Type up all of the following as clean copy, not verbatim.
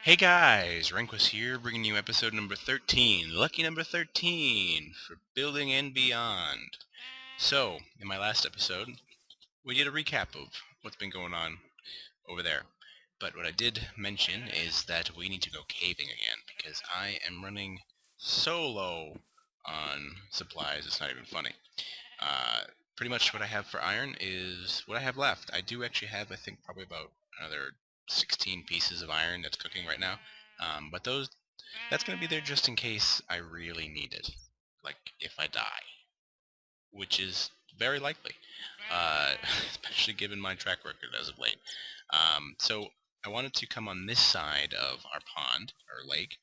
Hey guys, RanqeustLP here, bringing you episode number 13, lucky number 13, for Building and Beyond. So, in my last episode, we did a recap of what's been going on over there. But what I did mention is that we need to go caving again, because I am running so low on supplies, it's not even funny. Pretty much what I have for iron is what I have left. I do actually have, I think, probably about another 16 pieces of iron that's cooking right now. But that's going to be there just in case I really need it. Like, if I die. Which is very likely. Especially given my track record as of late. So I wanted to come on this side of our pond, or lake,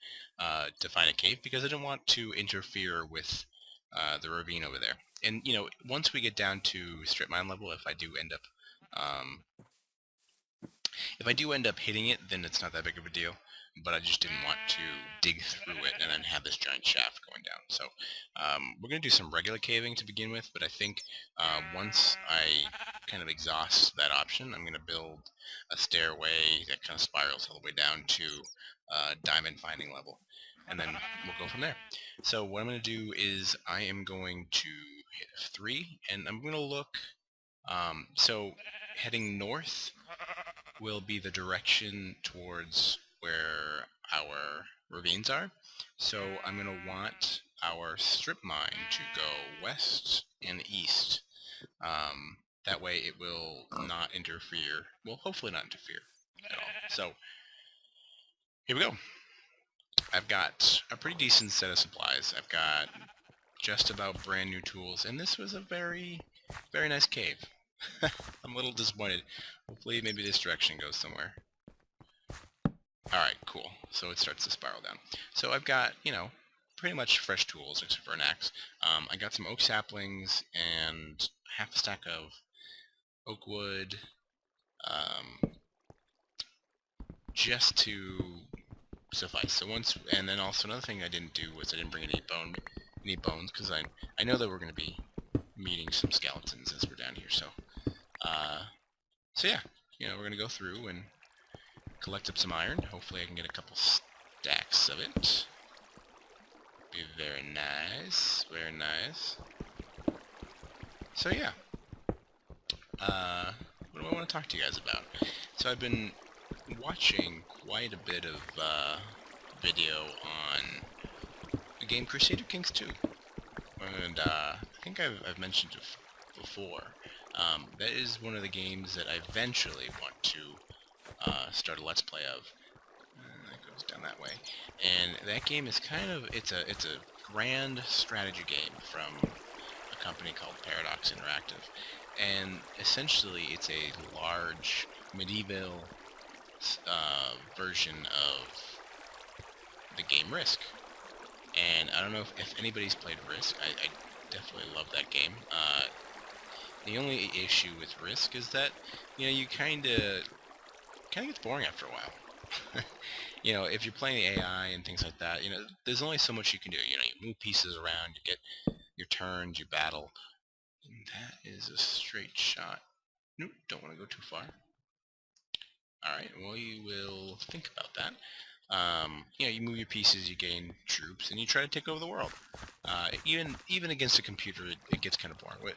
to find a cave, because I didn't want to interfere with the ravine over there. And, once we get down to strip mine level, if I do end up hitting it, then it's not that big of a deal. But I just didn't want to dig through it and then have this giant shaft going down. So we're going to do some regular caving to begin with, but I think once I kind of exhaust that option, I'm going to build a stairway that kind of spirals all the way down to diamond finding level. And then we'll go from there. So what I'm going to do is I am going to hit F3, and I'm going to look, so heading north will be the direction towards where our ravines are. So I'm going to want our strip mine to go west and east. That way it will not interfere. Well, hopefully not interfere at all. So here we go. I've got a pretty decent set of supplies. I've got just about brand new tools, and this was a very, very nice cave. I'm a little disappointed. Hopefully maybe this direction goes somewhere. Alright, cool. So it starts to spiral down. So I've got, pretty much fresh tools except for an axe. I got some oak saplings and half a stack of oak wood, just to suffice. So and then also another thing I didn't do was I didn't bring any bones, because I know that we're going to be meeting some skeletons as we're down here. So yeah, we're going to go through and collect up some iron. Hopefully I can get a couple stacks of it. Be very nice, very nice. So yeah, what do I want to talk to you guys about? So I've been watching quite a bit of video on the game Crusader Kings 2, and I think I've mentioned it before. That is one of the games that I eventually want to start a let's play of. That goes down that way, and that game is it's a grand strategy game from a company called Paradox Interactive, and essentially it's a large medieval version of the game Risk. And I don't know if anybody's played Risk. I definitely love that game. The only issue with Risk is that you kind of gets boring after a while. If you're playing the AI and things like that, there's only so much you can do. You move pieces around, you get your turns, you battle. And that is a straight shot. Nope, don't want to go too far. Alright, well, you will think about that. You move your pieces, you gain troops, and you try to take over the world. Even against a computer, it gets kind of boring.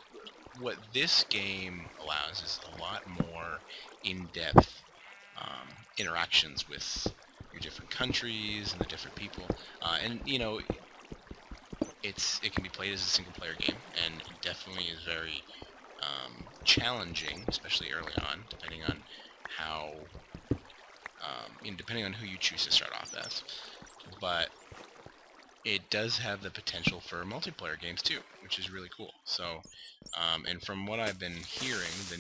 What this game allows is a lot more in-depth interactions with your different countries and the different people, and it can be played as a single-player game, and it definitely is very challenging, especially early on, depending on how, depending on who you choose to start off as. But it does have the potential for multiplayer games too, which is really cool. So, and from what I've been hearing, the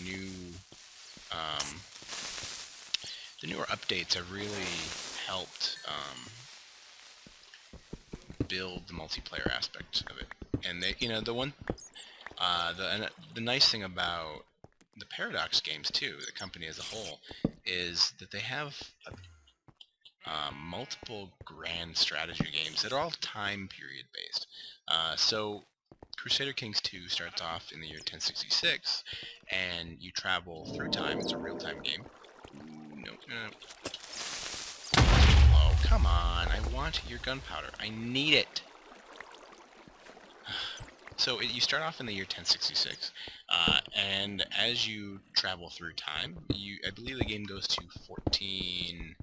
newer updates have really helped build the multiplayer aspect of it. And they, the nice thing about the Paradox games too, the company as a whole, is that they have multiple grand strategy games that are all time period based. So Crusader Kings 2 starts off in the year 1066, and you travel through time. It's a real-time game. Nope. Come on, I want your gunpowder. I need it. So you start off in the year 1066, and as you travel through time, I believe the game goes to 14,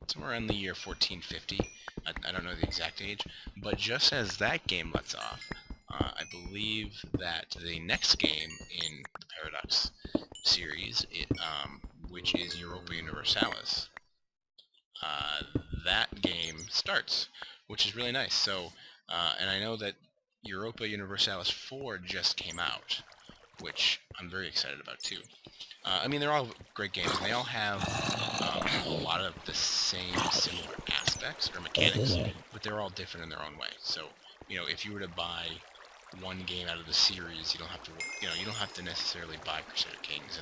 somewhere around the year 1450. I don't know the exact age, but just as that game lets off, I believe that the next game in the Paradox series, which is Europa Universalis, that game starts, which is really nice. So, and I know that Europa Universalis 4 just came out, which I'm very excited about too. I mean, they're all great games, and they all have a lot of the same similar aspects or mechanics, but they're all different in their own way. So, you know, if you were to buy one game out of the series, you don't have to, you don't have to necessarily buy Crusader Kings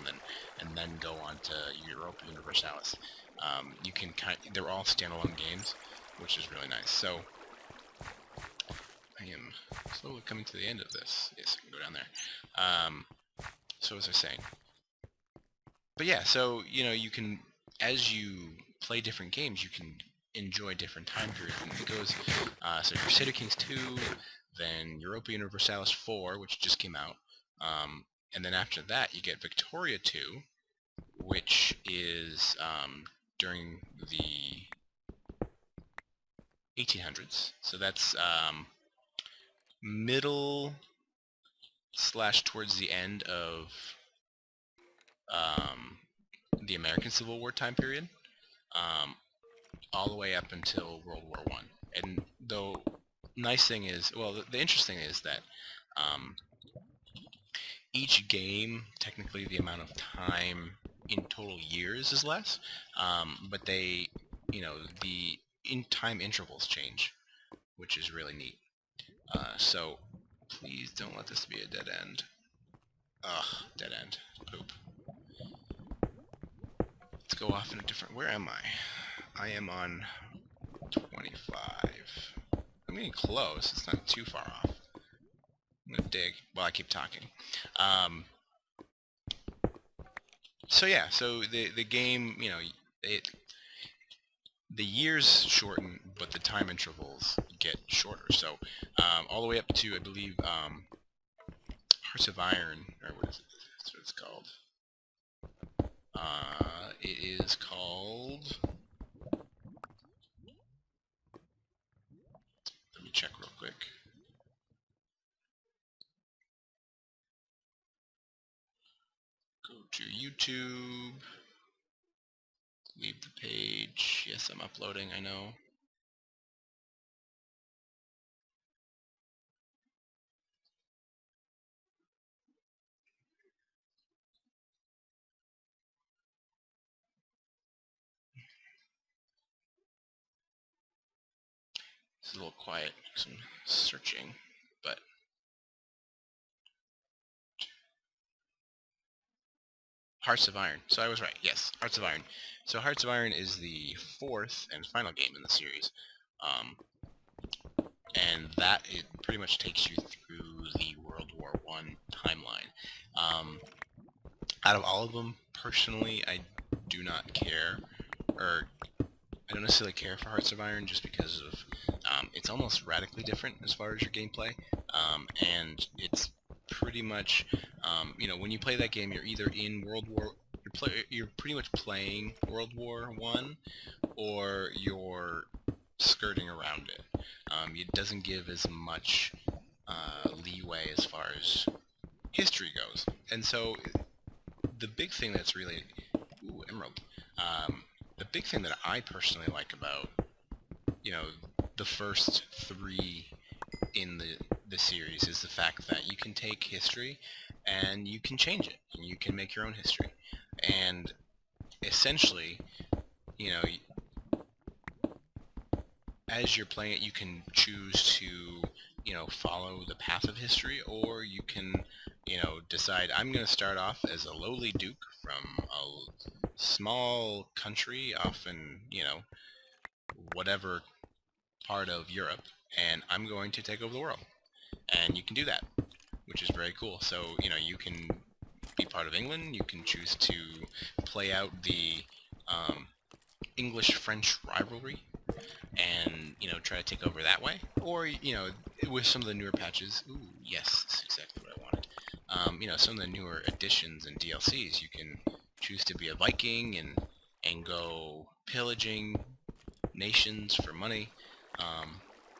and then go on to Europa Universalis. You can they're all standalone games, which is really nice. So I am slowly coming to the end of this. Yes, I can go down there. So as I was saying, but yeah, so you can, as you play different games, you can enjoy different time periods. And it goes so Crusader Kings 2, then Europa Universalis 4, which just came out, and then after that you get Victoria 2, which is during the 1800s. So that's middle / towards the end of the American Civil War time period, all the way up until World War I. And the nice thing is, well, the interesting thing is that each game, technically the amount of time in total years is less, but they, the time intervals change, which is really neat. So please don't let this be a dead end. Ugh, dead end. Poop. Let's go off in a different... Where am I? I am on 25. I'm getting close. It's not too far off. I'm gonna dig while I keep talking. So yeah, so the game, the years shorten, but the time intervals get shorter. So all the way up to, I believe, Hearts of Iron, or what is it? That's what it's called. It is called... Let me check real quick. Go to YouTube. Leave the page. Yes, I'm uploading, I know. It's a little quiet because I'm searching, but... Hearts of Iron. So I was right. Yes, Hearts of Iron. So Hearts of Iron is the 4th and final game in the series. And that, it pretty much takes you through the World War I timeline. Out of all of them, personally, I do not care, or I don't necessarily care for Hearts of Iron just because of it's almost radically different as far as your gameplay, and it's pretty much, when you play that game, you're either in you're pretty much playing World War I, or you're skirting around it. It doesn't give as much leeway as far as history goes, and so the big thing that's really... Ooh, emerald. The big thing that I personally like about, the first 3 in the series is the fact that you can take history and you can change it, and you can make your own history. And essentially, as you're playing it, you can choose to, follow the path of history, or you can, decide, I'm going to start off as a lowly duke from a small country off in, whatever part of Europe, and I'm going to take over the world. And you can do that, which is very cool. So, you can be part of England, you can choose to play out the English-French rivalry and, you know, try to take over that way. Or, you know, with some of the newer patches, ooh, yes, that's exactly what I wanted. You know, some of the newer additions and DLCs, you can choose to be a Viking and go pillaging nations for money.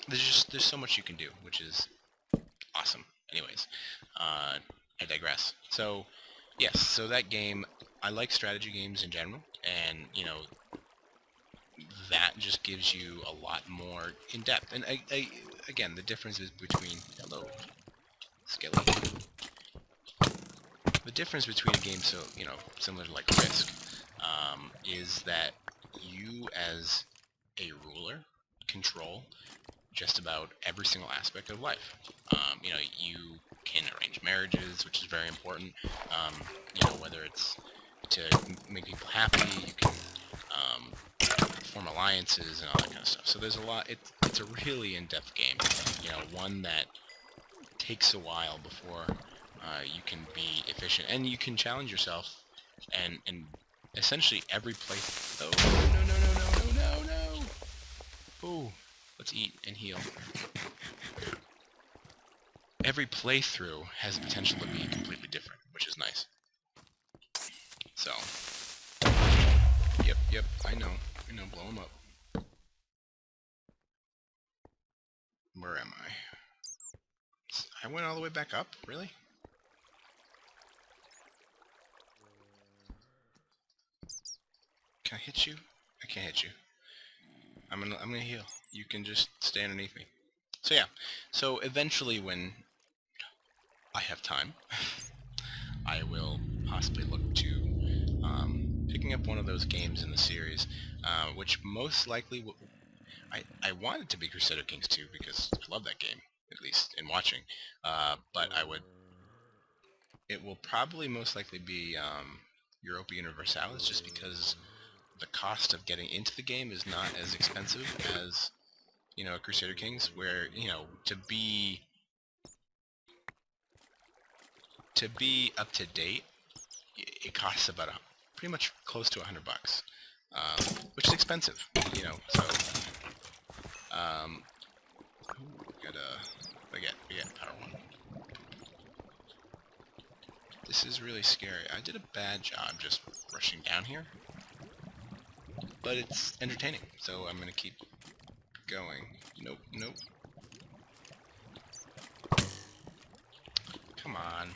There's so much you can do, which is awesome. Anyways, I digress. So, yes, so that game, I like strategy games in general, and, you know, that just gives you a lot more in depth. And again, the difference is between hello, Skelly. The difference between a game so, you know, similar to like Risk, is that you as a ruler control just about every single aspect of life. You know, you can arrange marriages, which is very important. You know, whether it's to make people happy, you can form alliances and all that kind of stuff. So there's a lot. It's a really in-depth game. You know, one that takes a while before you can be efficient, and you can challenge yourself, and essentially every play. Oh no! Oh, let's eat and heal. Every playthrough has the potential to be completely different, which is nice. So, yep, I know, blow them up. Where am I? I went all the way back up? Really? Can I hit you? I can't hit you. I'm gonna heal. You can just stay underneath me. So yeah. So eventually, when I have time, I will possibly look to picking up one of those games in the series, which most likely will. I want it to be Crusader Kings 2 because I love that game, at least in watching. But it will probably most likely be Europa Universalis, just because the cost of getting into the game is not as expensive as, you know, Crusader Kings, where, you know, to be up to date, it costs about pretty much close to $100, which is expensive, you know. So, we got power 1. This is really scary. I did a bad job just rushing down here, but it's entertaining, so I'm gonna keep going. Nope. Come on.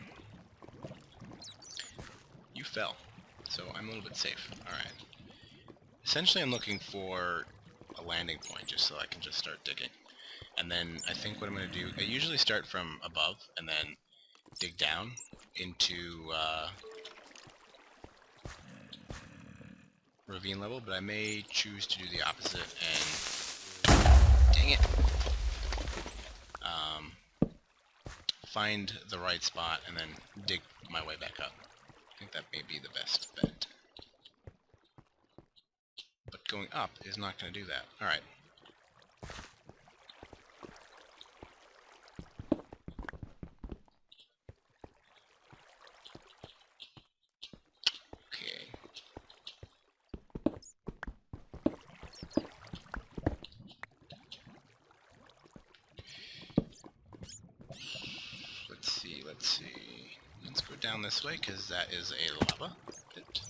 You fell, so I'm a little bit safe. Alright. Essentially, I'm looking for a landing point just so I can just start digging. And then I think what I'm going to do, I usually start from above and then dig down into ravine level, but I may choose to do the opposite and, dang it, find the right spot and then dig my way back up. I think that may be the best bet. But going up is not going to do that. Alright. Okay. Let's see. Let's go down this way, because that is a lava pit.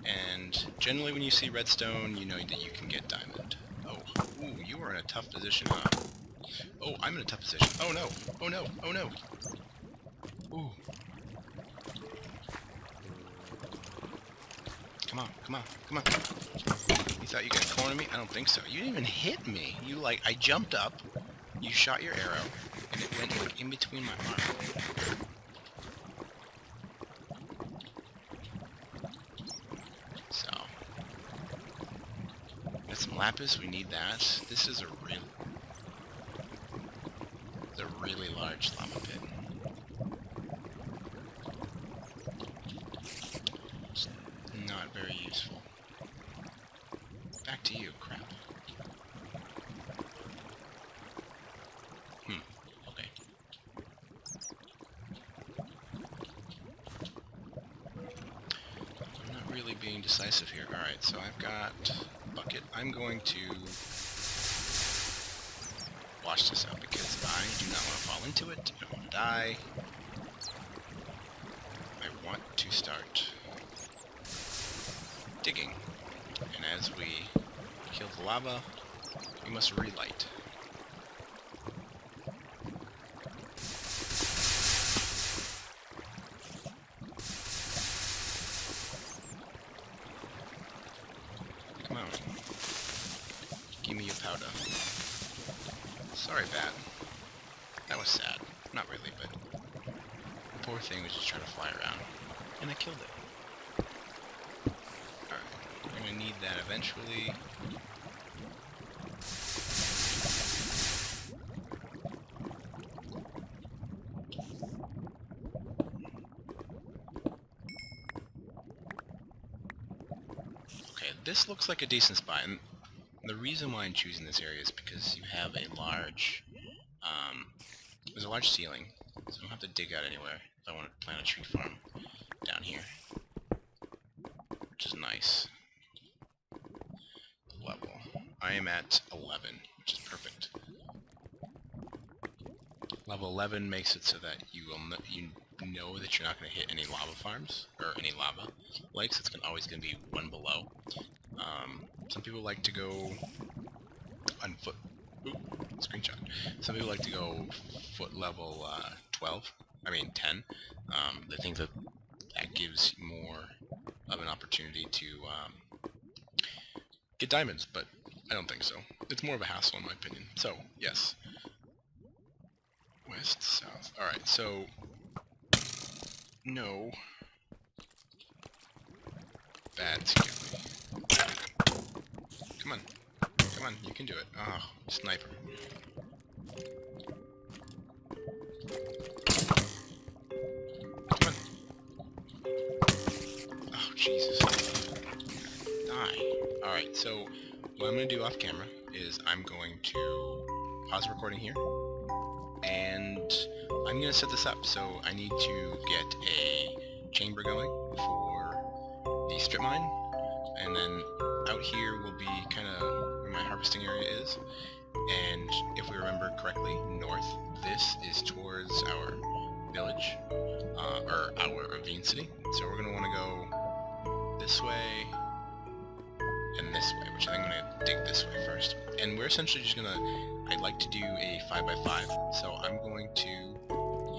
And generally when you see redstone, you know that you can get diamond. Oh, ooh, you are in a tough position, huh? Oh, I'm in a tough position. Oh no! Oh no! Oh no! Ooh. Come on! You thought you could corner me? I don't think so. You didn't even hit me! You, like, I jumped up, you shot your arrow, and it went, like, in between my arm. So. Got some lapis, we need that. This is a really large lava pit. It's not very useful. Back to you, crap. Okay. I'm not really being decisive here. Alright, so I've got a bucket. I'm going to wash this out because I do not want to fall into it. I don't want to die. I want to start digging. And as we kill the lava, we must relight. Come on. Give me your powder. Sorry, Bat. That was sad. Not really, but the poor thing was just trying to fly around. And I killed it. Alright. I'm gonna need that eventually. Okay, this looks like a decent spot, and the reason why I'm choosing this area is because you have a large, there's a large ceiling, so I don't have to dig out anywhere if I want to plant a tree farm down here, which is nice. Level. I am at 11, which is perfect. Level 11 makes it so that you know that you're not going to hit any lava farms, or any lava lakes. It's always going to be one below. Some people like to go on foot. Ooh, screenshot. Some people like to go foot level 10. They think that gives more of an opportunity to get diamonds, but I don't think so. It's more of a hassle in my opinion. So, yes. West, south. Alright, so... No. Bad scared me. Come on. Come on, you can do it. Oh, sniper. Come on. Oh, Jesus. Die. Alright, so what I'm going to do off camera is I'm going to pause the recording here, and I'm going to set this up. So I need to get a chamber going for the strip mine, and then out here will be kind of where my harvesting area is, and if we remember correctly, north, this is towards our village, or our ravine city, so we're going to want to go this way and this way, which I think I'm going to dig this way first, and we're essentially just going to, I'd like to do a 5x5, so I'm going to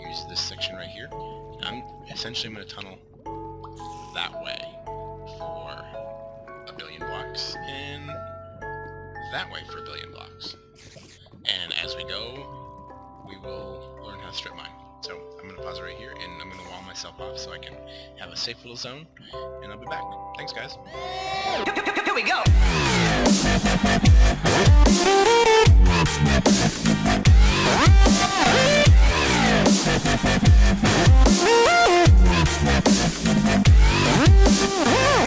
use this section right here. I'm essentially going to tunnel that way for 1 billion blocks, and that way for 1 billion blocks. And as we go, we will learn how to strip mine. So I'm going to pause it right here, and I'm going to wall myself off so I can have a safe little zone, and I'll be back. Thanks, guys. Here we go!